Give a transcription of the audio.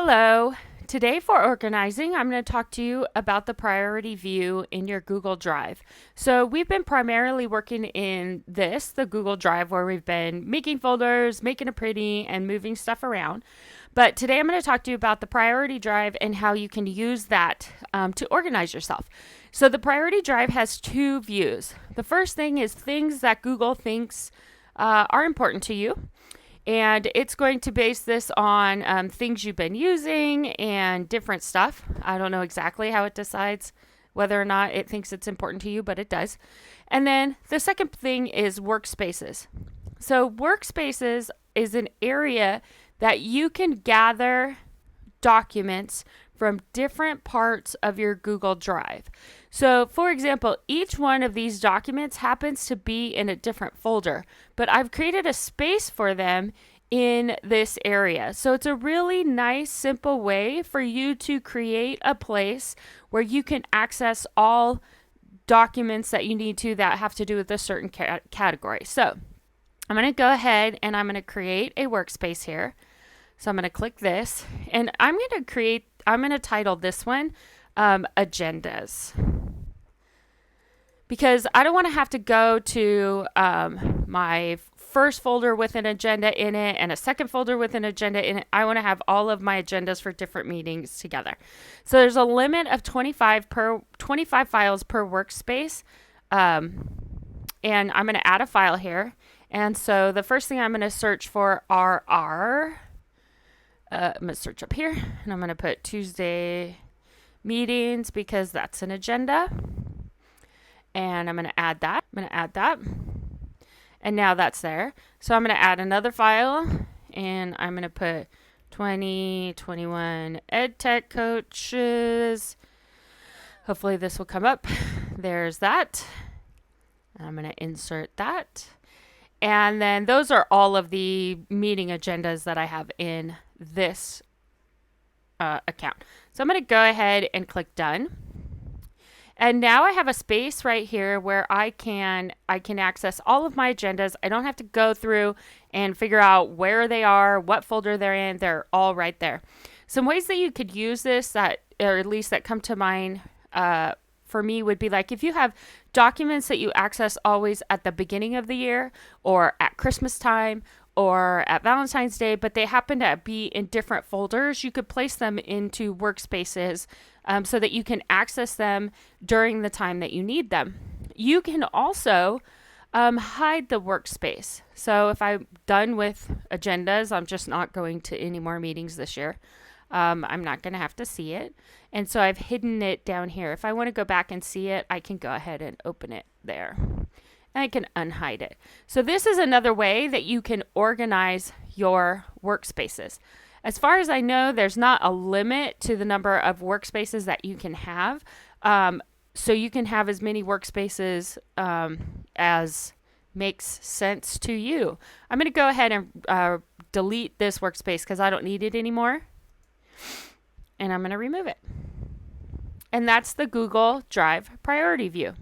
Hello. Today for organizing, I'm going to talk to you about the priority view in your Google Drive. So we've been primarily working in the Google Drive, where we've been making folders, making it pretty, and moving stuff around. But today I'm going to talk to you about the priority drive and how you can use that to organize yourself. So the priority drive has two views. The first thing is things that Google thinks are important to you. And it's going to base this on things you've been using and different stuff. I don't know exactly how it decides whether or not it thinks it's important to you, but it does. And then the second thing is Workspaces. So Workspaces is an area that you can gather documents from different parts of your Google Drive. So, for example, each one of these documents happens to be in a different folder, but I've created a space for them in this area. So it's a really nice, simple way for you to create a place where you can access all documents that you need to that have to do with a certain category. So I'm going to go ahead and I'm going to create a workspace here. So I'm going to click this, and I'm going to title this one Agendas, because I don't want to have to go to my first folder with an agenda in it and a second folder with an agenda in it. I want to have all of my agendas for different meetings together. So there's a limit of 25 files per workspace, and I'm going to add a file here. And so the first thing I'm going to search for are I'm going to search up here, and I'm going to put Tuesday meetings because that's an agenda. And I'm going to add that. And now that's there. So I'm going to add another file, and I'm going to put 2021 EdTech coaches. Hopefully this will come up. There's that. I'm going to insert that. And then those are all of the meeting agendas that I have in this account. So I'm going to go ahead and click done. And now I have a space right here where I can access all of my agendas. I don't have to go through and figure out where they are, what folder they're in. They're all right there. Some ways that you could use this, or at least that come to mind for me, would be like if you have documents that you access always at the beginning of the year or at Christmas time or at Valentine's Day, but they happen to be in different folders, you could place them into Workspaces so that you can access them during the time that you need them. You can also hide the workspace. So if I'm done with agendas, I'm just not going to any more meetings this year. I'm not going to have to see it. And so I've hidden it down here. If I want to go back and see it, I can go ahead and open it there. And I can unhide it. So this is another way that you can organize your workspaces. As far as I know, there's not a limit to the number of workspaces that you can have. So you can have as many workspaces as makes sense to you. I'm going to go ahead and delete this workspace because I don't need it anymore. And I'm going to remove it. And that's the Google Drive priority view.